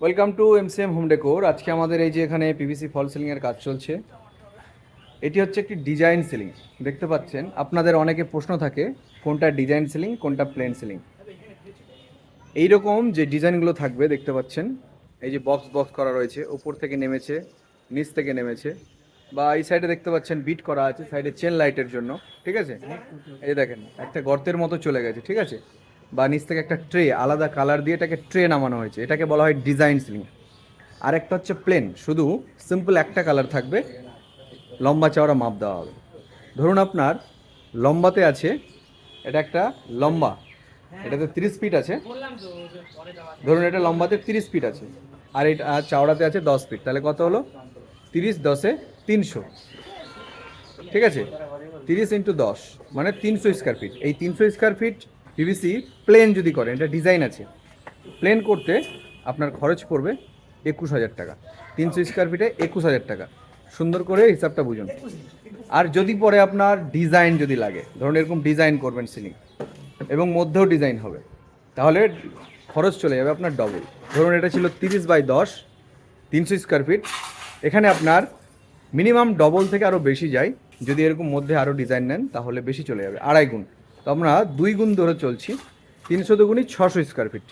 Welcome to MCM home decor. আজকে আমাদের এই যে এখানে পিভিসি ফল সিলিংয়ের কাজ চলছে। এটি হচ্ছে একটি ডিজাইন সিলিং। দেখতে পাচ্ছেন, আপনাদের অনেকে প্রশ্ন থাকে কোনটা ডিজাইন সিলিং কোনটা প্লেন সিলিং। এইরকম যে ডিজাইনগুলো থাকবে দেখতে পাচ্ছেন, এই যে বক্স বক্স করা রয়েছে, উপর থেকে নেমেছে, নিচ থেকে নেমেছে, বা এই সাইডে দেখতে পাচ্ছেন বিট করা আছে সাইডে চেন লাইটের জন্য। ঠিক আছে, এই যে দেখেন একটা গর্তের মতো চলে গেছে। ঠিক আছে, বা নিচ থেকে একটা ট্রে আলাদা কালার দিয়ে এটাকে ট্রে নামানো হয়েছে, এটাকে বলা হয় ডিজাইন সিলিং। আর একটা হচ্ছে প্লেন, শুধু সিম্পল একটা কালার থাকবে, লম্বা চওড়া মাপ দেওয়া হবে। ধরুন আপনার লম্বাতে আছে, এটা একটা লম্বা, এটাতে 30 ফিট আছে। ধরুন এটা লম্বাতে 30 ফিট আছে, আর এটা চওড়াতে আছে 10 ফিট, তাহলে কত হলো? 30 × 10 = 300। ঠিক আছে, 30 × 10 মানে 300 স্কোয়ার ফিট। এই 300 স্কোয়ার ফিট পিভিসি প্লেন যদি করেন, এটা ডিজাইন আছে, প্লেন করতে আপনার খরচ পড়বে 21,000 টাকা। 300 স্কোয়ার ফিটে 21,000 টাকা। সুন্দর করে হিসাবটা বুঝুন। আর যদি পরে আপনার ডিজাইন যদি লাগে, ধরুন এরকম ডিজাইন করবেন সিলিং এবং মধ্যেও ডিজাইন হবে, তাহলে খরচ চলে যাবে আপনার ডবল। ধরুন এটা ছিল 30/10, 300 স্কোয়ার ফিট, এখানে আপনার মিনিমাম ডবল থেকে আরও বেশি যায়। যদি এরকম মধ্যে আরও ডিজাইন নেন তাহলে বেশি চলে যাবে, 2.5 গুণ। তো আমরা 2 গুণ ধরে চলছি, 300 দুগুণই 600 স্কোয়ার ফিট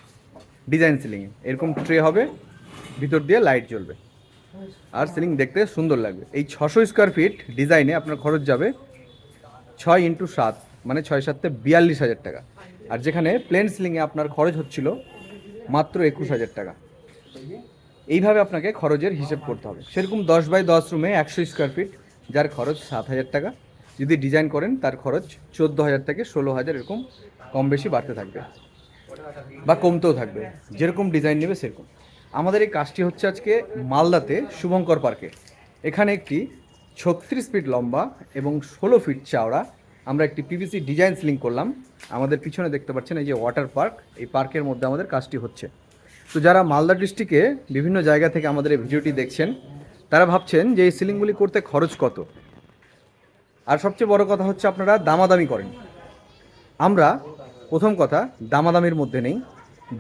ডিজাইন সিলিংয়ে। এরকম ট্রে হবে, ভিতর দিয়ে লাইট জ্বলবে, আর সিলিং দেখতে সুন্দর লাগবে। এই 600 স্কোয়ার ফিট ডিজাইনে আপনার খরচ যাবে 6 × 7, মানে 6 × 7 = 42,000 টাকা। আর যেখানে প্লেন সিলিংয়ে আপনার খরচ হচ্ছিল মাত্র 21,000 টাকা। এইভাবে আপনাকে খরচের হিসেব করতে হবে। সেরকম 10/10 রুমে 100 স্কোয়ার ফিট, যার খরচ 7,000 টাকা। যদি ডিজাইন করেন তার খরচ 14,000 থেকে 16,000, এরকম কম বেশি বাড়তে থাকবে বা কমতেও থাকবে, যেরকম ডিজাইন নেবে সেরকম। আমাদের এই কাজটি হচ্ছে আজকে মালদাতে শুভঙ্কর পার্কে। এখানে একটি 36 ফিট লম্বা এবং 16 ফিট চওড়া আমরা একটি পিভিসি ডিজাইন সিলিং করলাম। আমাদের পিছনে দেখতে পাচ্ছেন এই যে ওয়াটার পার্ক, এই পার্কের মধ্যে আমাদের কাজটি হচ্ছে। তো যারা মালদা ডিস্ট্রিক্টে বিভিন্ন জায়গা থেকে আমাদের এই ভিডিওটি দেখছেন, তারা ভাবছেন যে এই সিলিংগুলি করতে খরচ কত। আর সবচেয়ে বড় কথা হচ্ছে আপনারা দামাদামি করেন। আমরা প্রথম কথা দামাদামির মধ্যে নেই,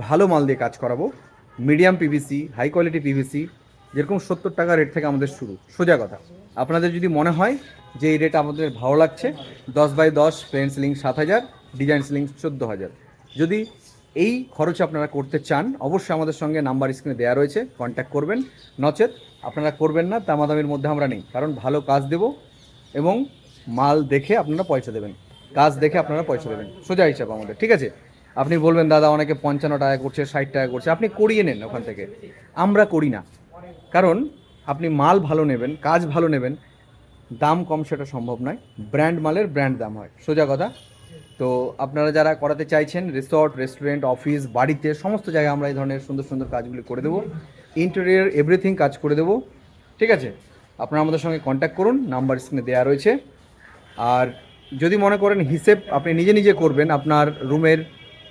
ভালো মাল দিয়ে কাজ করাবো। Medium PVC, high quality PVC, যেরকম 70 টাকা রেট থেকে আমাদের শুরু। সোজা কথা, আপনাদের যদি মনে হয় যে এই রেট আমাদের ভালো লাগছে, 10/10 প্লেন সিলিং 7,000, ডিজাইন সিলিং 14,000, যদি এই খরচ আপনারা করতে চান, অবশ্যই আমাদের সঙ্গে নাম্বার স্ক্রিনে দেওয়া রয়েছে, কন্ট্যাক্ট করবেন। নচেত আপনারা করবেন না, দামাদামির মধ্যে আমরা নেই, কারণ ভালো কাজ দেব এবং মাল দেখে আপনারা পয়সা দেবেন, কাজ দেখে আপনারা পয়সা দেবেন, সোজা হিসাব আমাদের। ঠিক আছে, আপনি বলবেন দাদা অনেকে 55 টাকা করছে, 60 টাকা করছে, আপনি করিয়ে নেন ওখান থেকে। আমরা করি না, কারণ আপনি মাল ভালো নেবেন, কাজ ভালো নেবেন, দাম কম সেটা সম্ভব নয়। ব্র্যান্ড মালের ব্র্যান্ড দাম হয়, সোজা কথা। তো আপনারা যারা করাতে চাইছেন, রিসর্ট, রেস্টুরেন্ট, অফিস, বাড়িতে, সমস্ত জায়গায় আমরা এই ধরনের সুন্দর সুন্দর কাজগুলি করে দেবো। ইন্টেরিয়র এভরিথিং কাজ করে দেবো। ঠিক আছে, আপনারা আমাদের সঙ্গে কন্ট্যাক্ট করুন, নাম্বার স্ক্রিনে দেওয়া রয়েছে। আর যদি মনে করেন হিসেব আপনি নিজে নিজে করবেন, আপনার রুমের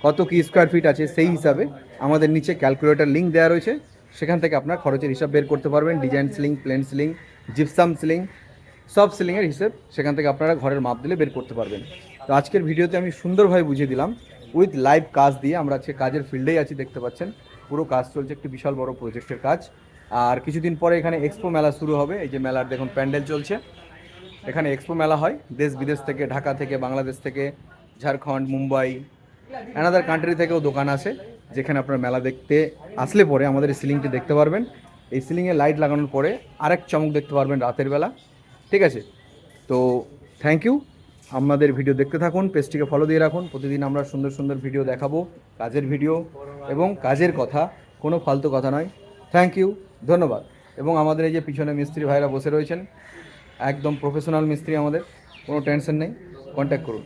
কত কি স্কোয়ার ফিট আছে সেই হিসাবে আমাদের নিচে ক্যালকুলেটর লিঙ্ক দেওয়া রয়েছে, সেখান থেকে আপনার খরচের হিসাব বের করতে পারবেন। Design ceiling, plain ceiling, gypsum ceiling, সব সিলিংয়ের হিসেব সেখান থেকে আপনারা ঘরের মাপ দিলে বের করতে পারবেন। তো আজকের ভিডিওতে আমি সুন্দরভাবে বুঝিয়ে দিলাম উইথ লাইভ কাজ দিয়ে। আমরা আজকে কাজের ফিল্ডেই আছি, দেখতে পাচ্ছেন পুরো কাজ চলছে, একটি বিশাল বড় প্রজেক্টের কাজ। আর কিছুদিন পরে এখানে এক্সপো মেলা শুরু হবে। এই যে মেলার দেখুন প্যান্ডেল চলছে, এখানে এক্সপো মেলা হয়, দেশ বিদেশ থেকে, ঢাকা থেকে, বাংলাদেশ থেকে, ঝাড়খণ্ড, মুম্বাই, অ্যানাদার কান্ট্রি থেকেও দোকান আসে, যেখানে আপনার মেলা দেখতে আসলে পরে আমাদের এই সিলিংটি দেখতে পারবেন। এই সিলিংয়ে লাইট লাগানোর পরে আরেক চমক দেখতে পারবেন রাতের বেলা। ঠিক আছে, তো থ্যাংক ইউ। আমাদের ভিডিও দেখতে থাকুন, পেজটিকে ফলো দিয়ে রাখুন। প্রতিদিন আমরা সুন্দর সুন্দর ভিডিও দেখাবো, কাজের ভিডিও এবং কাজের কথা, কোনো ফালতু কথা নয়। থ্যাংক ইউ, ধন্যবাদ। এবং আমাদের এই যে পিছনে মিস্ত্রি ভাইরা বসে রয়েছেন, একদম প্রফেশনাল মিস্ত্রি আমাদের, কোনো টেনশন নেই, কন্ট্যাক্ট করুন।